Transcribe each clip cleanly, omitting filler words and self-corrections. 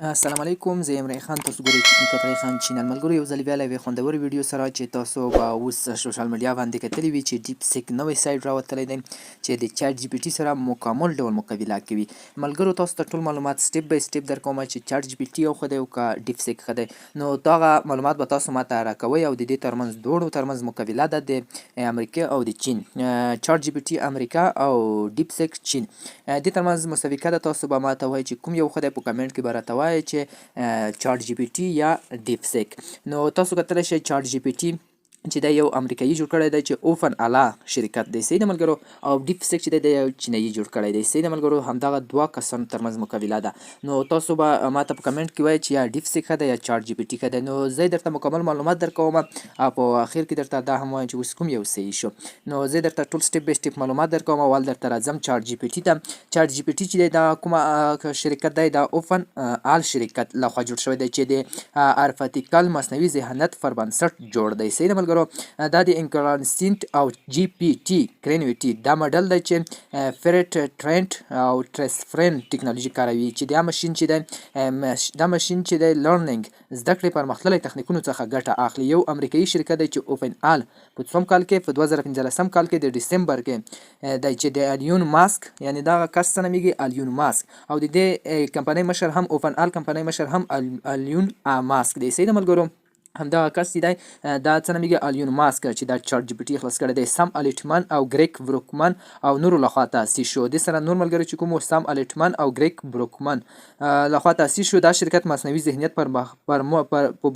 السلام علیکم، زه یم ریحان. تاسو ګورئ ټکنیکل ریحان چینل. ملګرو، یو ځل بیا له یوې خوندورې ویډیو سره چې تاسو به اوس سوشل میډیا باندې کتلي وي چې ډیپ سیک نوی سایټ راوتلی دی چې د چاټ جی پی ټي سره مکمل ډول مقابله کوي. ملګرو، تاسو ته ټول معلومات سټیپ بای سټیپ درکوم چې چاټ جی پی ټي یو ښه دی او که ډیپ سیک ښه دی. نو دغه معلومات به تاسو ماته راکوئ او د دې ترمنځ دواړو ترمنځ مقابله ده د امریکا او د چین. چاټ جی پی ټي امریکا او ډیپ سیک چین. دې ترمنځ مسابقه ده. تاسو به ماته وایئ چې کوم یو ښه دی. په کمنټ کې به راته وایئ چې چاټ جی پی ټي یا ډیپ سیک. نو تاسو کتلی شئ چاټ جی پی ټي چې دا یو امریکایي جوړ کړی دی چې اوفن الا شرکت دی، صحیح ده ملګرو. او ډیپ سیک چې دی دا یو چینایي جوړ کړی دی، صحیح ده ملګرو. همدغه دوه کسانو ترمنځ مقابله ده. نو تاسو به ماته په کمنټ کې وایئ چې یا ډیپ سیک ښه دی یا چاټ جی پی ټي ښه دی. نو زه درته مکمل معلومات درکوم او په اخر کې درته دا هم وایم چې اوس کوم یو صحیح شو. نو زه درته ټول سټیپ بای سټیپ معلومات درکوم. اول درته راځم چاټ جی پی ټي ته. چاټ جی پی ټي چې دی دا کومه شرکت دی، دا اوفن آل شرکت لخوا جوړ شوی دی چې د ارتفیکل مصنوعي ذهنیت پر بنسټ جوړ دی، صحیح ده ملګرو. دا د انکلانسینټ او جی پی ټي کرینویټي دا ماډل دی چې فرټ ټرینټ او ټرسفرین ټکنالوژي کاروي چې دا ماشین چې دی لرنینګ زده کړې پرمختللي تخنیکونو څخه ګټه اخلي. یو امریکایي شرکت دی چې اوپن آل په څوم کال کې، په 2015 کال کې د ډسمبر کې دی چې د الیون ماسک، یعنی دغه کس څه نومیږي الیون ماسک، او د دې کمپنۍ مشر هم اوپن آل کمپنۍ مشر هم الیون ماسک دی، صحیح ده ملګرو. همدغه کس چې دی دا څه نومیږي الیون ماسک چې دا چاټ جی پی ټي خلاص کړی دی. سم الټمن او ګریک بروکمن او نورو لخوا تاسیس شو. دې سره نور ملګري چې کوم سم الټمن او ګریک بروکمن لخوا تاسیس شو. دا شرکت مصنوعي ذهنیت په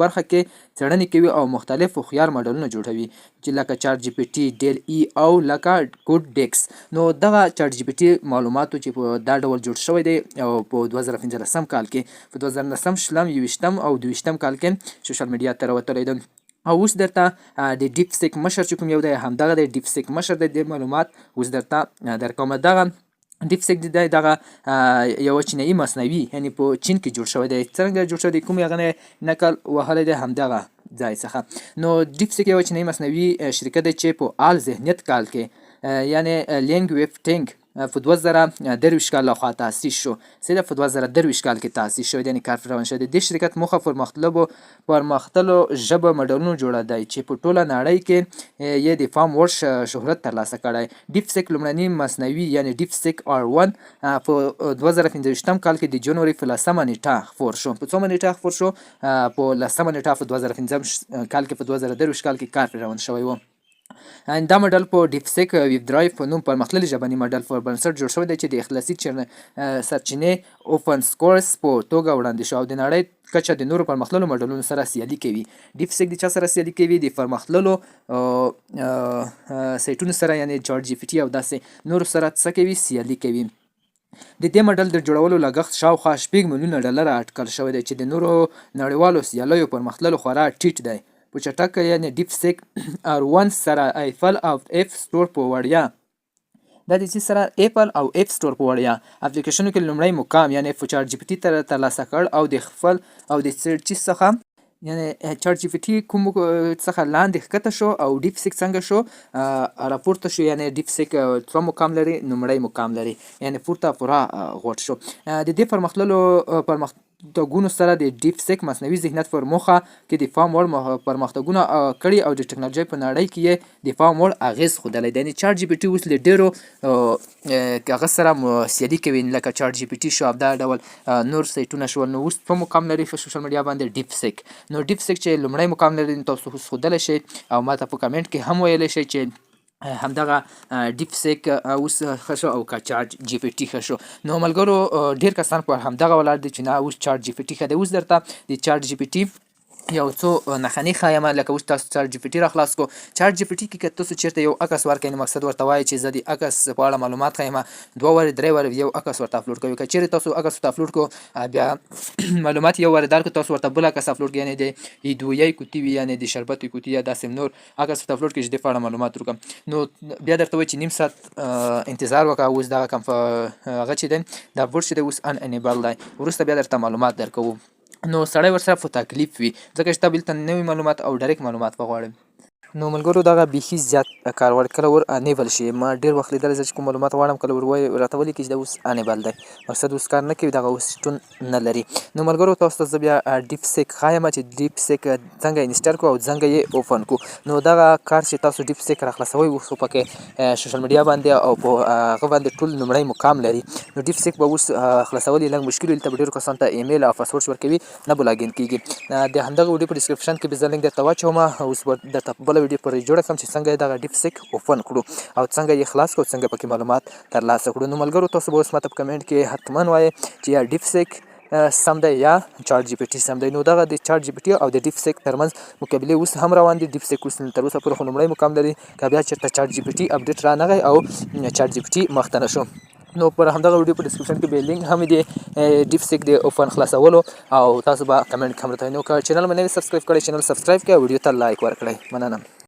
برخه کې څېړنې کوي او مختلف هوښیار ماډلونه جوړوي چې لکه چاټ جی پی ټي، ډیل ای او لکه کوډ ډیکس. نو دغه چاټ جی پی ټي معلوماتو چې په دا ډول جوړ شوی دی او په 2015 کال کې، په 2019 شلم 21 او 22 کال کې سوشل میډیا ته راوتلی دی. او اوس درته د ډیپ سیک مشر چې کوم یو دی، همدغه د ډیپ سیک مشر دی. د معلومات اوس درته درکوم. دغه ډیپ سیک دی دغه یوه چینایي مصنوعي، یعنی په چین کې جوړ شوی دی. څرنګه جوړ شوی دی، کوم هغه نقل وهلی دی همدغه ځای څخه. نو ډیپ سیک یوه چینایي مصنوعي شرکت دی چې په آل ذهنیت کال کې، یعنی لینک ویفټینګ په 2023 کال لخوا تاسیس شو. صرف په 2023 کال کې تاسیس شوی دی، یعنې کار پرې روان شوی دی. دې شرکت موخه پرمختللو ژبه ماډلونو جوړه دی چې په ټوله نړۍ کې یې د پام وړ شهرت ترلاسه کړی. ډیپ سیک لومړنی مصنوعي یعنې ډیپ سیک R1 په 2015 کال کې د جنوري په 10مه نیټه خپور شو. په څومره نیټه خپور شو؟ په 10مه نیټه په 2015 کال کې. په 2023 کال کې کار پرې روان شوی و. دا ماډل په ډیپ سیک ویب ډرایو په نوم پرمختللي ژبني ماډل پر بنسټ جوړ شوی دی چې د اخلاصي سرچینې اوپن سورس په توګه وړاندې شو او د نړۍ کچه د نورو پرمختللو ماډلونو سره سیالي کوي. ډیپ سیک د چا سره سیالي کوي؟ د پرمختللو سایټونو سره، یعنې چاټ جی پی ټي او داسې نورو سره څه کوي؟ سیالي کوي. د دې ماډل د جوړولو لګښت شاوخوا $6 میلیونه اټکل شوی دی چې د نورو نړیوالو سیالیو پرمختللو خورا ټیټ دی. په چټکه یعنې ډیپ سیک R1 سره ایپل او اپ سټور په وړیا، دا د چې سره ایپل او اپ سټور په وړیا افلیکیشنو کې لومړی مقام، یعنې په چاټ جی پی ټي ترلاسه کړ او د خپل او د سرچ څخه، یعنې چاټ جی پی ټي کوم څخه لاندې ښکته شو او ډیپ سیک څنګه شو؟ راپورته شو. یعنې ډیپ سیک څو مقام لري؟ لومړی مقام لري، یعنې پورته پوره غوټ شو. د دې پرمختګونو سره د ډیپ سیک مصنوعي ذهنیت پر موخه کې د پام وړ پرمختګونه کړي او د ټکنالوژۍ په نړۍ کې یې د پام وړ اغېز ښودلی دی. یعنې چاټ جی پی ټي اوس له ډېرو هغه سره سیالي کوي، لکه چاټ جی پی ټي شو، همدا ډول نور سایټونه شول. نو اوس په مقام لري په سوشل میډیا باندې ډیپ سیک. نو ډیپ سیک چې لومړی مقام لري، تاسو اوس ښودلی شئ او ماته په کمنټ کې هم ویلی شئ چې همدغه ډیپ سیک اوس ښه شو او که چاټ جی پی ټي ښه شو. نو ملګرو، ډېر کسان پر همدغه ولاړ دي چې نه اوس چاټ جی پی ټي ښه دی. اوس درته د چاټ جی پی ټي یو څو نښانې ښایم، لکه اوس تاسو چاټ جی پی ټي را خلاص کو. چاټ جی پی ټي کې که تاسو چېرته یو عکس ورکړئ، نو مقصد ورته وایي چې زه د عکس په اړه معلومات ښیم، 2 وارې 3 وارې یو عکس ورته اپلوډ کوي. که چېرې تاسو عکس ورته اپلوډ کو، بیا معلومات یو وارې درکړو، تاسو ورته بل عکس اپلوډ کړئ، یعنې د هندویۍ کوتي وي، یعنې د شربت کوتي یا داسې نور عکس ورته اپلوډ کړئ چې د په اړه معلومات ورکړم، نو بیا درته وایي چې نیم ساعت انتظار وکړه. اوس دغه هغه چې دی دا بوټ چې دی اوس ان انیبل دی، وروسته بیا درته معلومات درکوو. نو سړی ورسره په تکلیف وي، ځکه چې تا بلته نوي معلومات او ډایرکټ معلومات وغواړي. نو ملګرو دغه بیخي زیات کار وړ کله ور انیبل شي ما ډېر وخت لیدلی چې کوم معلومات غواړم کله ور وایي راته ولیکي چې دا اوس انیبل دی مقصد اوس کار نه کوي دغه اوس شتون نه لري نو ملګرو تاسو ته زه بیا ډیپ سیک ښایم چې ډیپ سیک څنګه انسټال کړو او څنګه یې اوپن کړو نو دغه کار چې تاسو ډیپ سیک راخلاصوئ اوس پکې سوشل میډیا باندې او په هغه باندې ټول لومړی مقام لري نو ډیپ سیک به اوس خلاصول یې لږ مشکل وي دلته به ډېرو کسانو ته ایمیل او پاسورډ ورکوي نه به لاګین کېږي د همدغه ویډیو په ډسکرپشن کې به زه لینک درته واچوم اوس به درته بله ویډیو پرې جوړه کړم چې څنګه یې دغه ډیپ سیک اوپن کړو او څنګه یې خلاص کړو څنګه پکې معلومات ترلاسه کړو نو ملګرو تاسو به اوس ماته په کمنټ کې حتما وایئ چې یا ډیپ سیک سم دی یا چاټ جی پی ټي سم دی نو دغه د چاټ جی پی ټي او د ډیپ سیک ترمنځ مقابلې اوس هم روان دي ډیپ سیک اوس تر اوسه پورې خو لومړی مقام لري که بیا چېرته چاټ جی پی ټي اپډیټ رانغی او چاټ جی پی ټي مخته نه شو نو پر همدغه ویډیو په ډسکرپشن کې به لینک هم دی ډیپ سیک د اوپن خلاصولو او تاسو به کمنټ هم راته نو که چینل مې نه وي سبسکرایب کړی چینل سبسکرایب کړئ او ویډیو ته لایک ورکړئ مننه